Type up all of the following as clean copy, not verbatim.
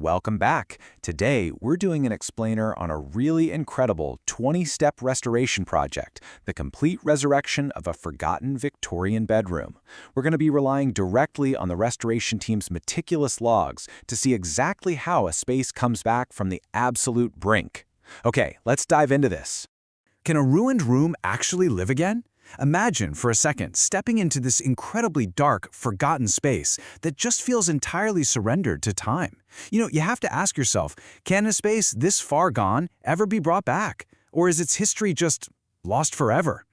Welcome back. Today, we're doing an explainer on a really incredible 20-step restoration project, the complete resurrection of a forgotten Victorian bedroom. We're going to be relying directly on the restoration team's meticulous logs to see exactly how a space comes back from the absolute brink. Okay, let's dive into this. Can a ruined room actually live again? Imagine for a second stepping into this incredibly dark, forgotten space that just feels entirely surrendered to time. You have to ask yourself, can a space this far gone ever be brought back? Or is its history just lost forever?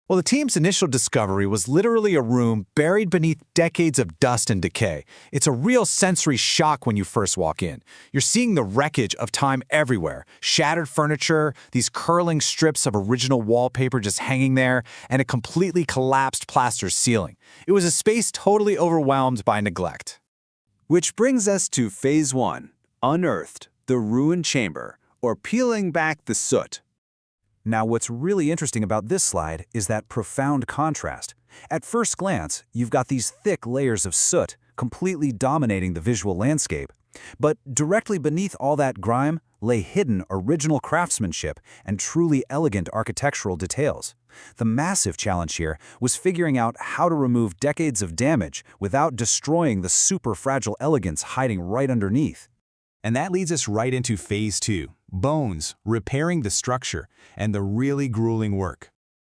Well, the team's initial discovery was literally a room buried beneath decades of dust and decay. It's a real sensory shock when you first walk in. You're seeing the wreckage of time everywhere. Shattered furniture, these curling strips of original wallpaper just hanging there, and a completely collapsed plaster ceiling. It was a space totally overwhelmed by neglect. Which brings us to Phase 1, Unearthed, the Ruined Chamber, or Peeling Back the Soot. Now, what's really interesting about this slide is that profound contrast. At first glance, you've got these thick layers of soot completely dominating the visual landscape. But directly beneath all that grime lay hidden original craftsmanship and truly elegant architectural details. The massive challenge here was figuring out how to remove decades of damage without destroying the super fragile elegance hiding right underneath. And that leads us right into Phase 2, Bones, repairing the structure, and the really grueling work.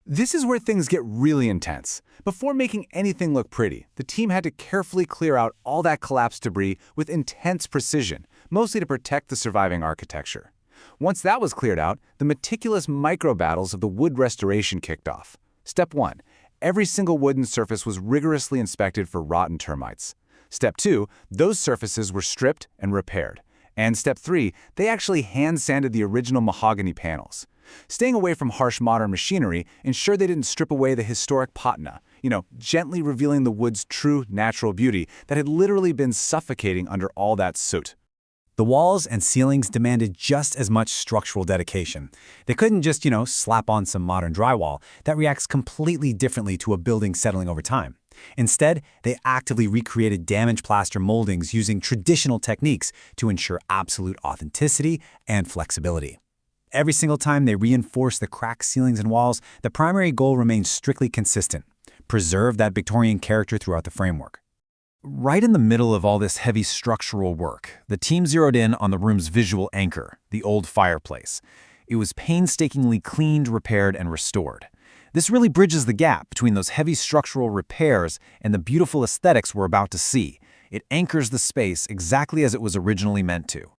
This is where things get really intense. Before making anything look pretty, the team had to carefully clear out all that collapsed debris with intense precision, mostly to protect the surviving architecture. Once that was cleared out, the meticulous micro-battles of the wood restoration kicked off. Step 1. Every single wooden surface was rigorously inspected for rotten termites. Step 2. Those surfaces were stripped and repaired. And Step 3, they actually hand-sanded the original mahogany panels. Staying away from harsh modern machinery ensured they didn't strip away the historic patina, gently revealing the wood's true natural beauty that had literally been suffocating under all that soot. The walls and ceilings demanded just as much structural dedication. They couldn't just, slap on some modern drywall that reacts completely differently to a building settling over time. Instead, they actively recreated damaged plaster moldings using traditional techniques to ensure absolute authenticity and flexibility. Every single time they reinforced the cracked ceilings and walls, the primary goal remained strictly consistent: preserve that Victorian character throughout the framework. Right in the middle of all this heavy structural work, the team zeroed in on the room's visual anchor, the old fireplace. It was painstakingly cleaned, repaired, and restored. This really bridges the gap between those heavy structural repairs and the beautiful aesthetics we're about to see. It anchors the space exactly as it was originally meant to.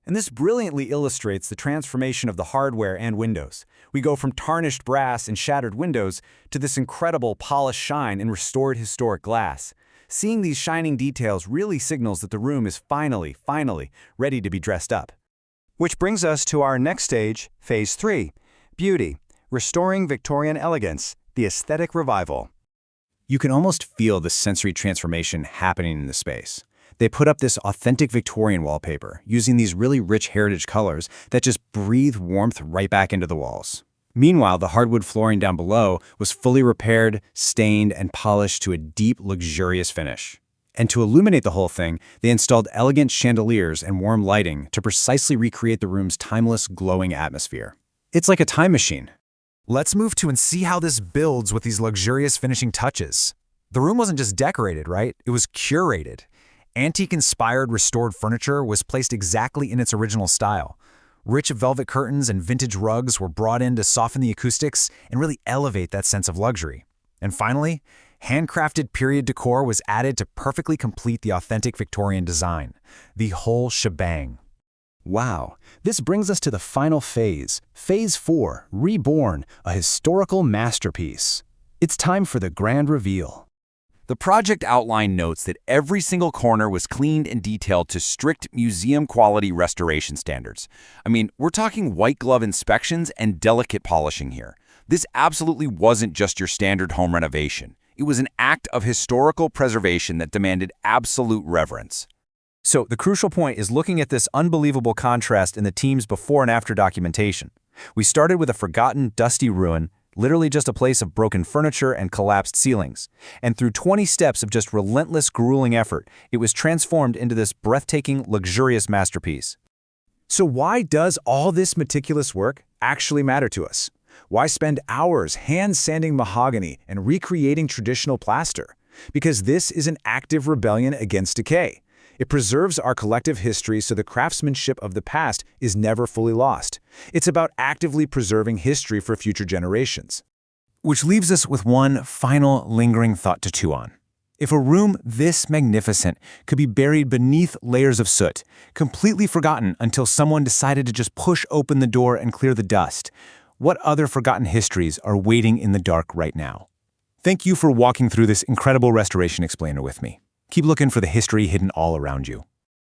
And this brilliantly illustrates the transformation of the hardware and windows. We go from tarnished brass and shattered windows to this incredible polished shine and restored historic glass. Seeing these shining details really signals that the room is finally ready to be dressed up. Which brings us to our next stage, Phase 3, Beauty, restoring Victorian elegance, the aesthetic revival. You can almost feel the sensory transformation happening in the space. They put up this authentic Victorian wallpaper, using these really rich heritage colors that just breathe warmth right back into the walls. Meanwhile, the hardwood flooring down below was fully repaired, stained, and polished to a deep, luxurious finish. And to illuminate the whole thing, they installed elegant chandeliers and warm lighting to precisely recreate the room's timeless, glowing atmosphere. It's like a time machine. Let's move to and see how this builds with these luxurious finishing touches. The room wasn't just decorated, right? It was curated. Antique-inspired restored furniture was placed exactly in its original style. Rich velvet curtains and vintage rugs were brought in to soften the acoustics and really elevate that sense of luxury. And finally, handcrafted period decor was added to perfectly complete the authentic Victorian design. The whole shebang. Wow, this brings us to the final phase, Phase 4, Reborn, a historical masterpiece. It's time for the grand reveal. The project outline notes that every single corner was cleaned and detailed to strict museum-quality restoration standards. I mean, we're talking white glove inspections and delicate polishing here. This absolutely wasn't just your standard home renovation. It was an act of historical preservation that demanded absolute reverence. So the crucial point is looking at this unbelievable contrast in the team's before and after documentation. We started with a forgotten, dusty ruin, literally just a place of broken furniture and collapsed ceilings. And through 20 steps of just relentless, grueling effort, it was transformed into this breathtaking, luxurious masterpiece. So why does all this meticulous work actually matter to us? Why spend hours hand-sanding mahogany and recreating traditional plaster? Because this is an active rebellion against decay. It preserves our collective history so the craftsmanship of the past is never fully lost. It's about actively preserving history for future generations. Which leaves us with one final lingering thought to chew on. If a room this magnificent could be buried beneath layers of soot, completely forgotten until someone decided to just push open the door and clear the dust, what other forgotten histories are waiting in the dark right now? Thank you for walking through this incredible restoration explainer with me. Keep looking for the history hidden all around you.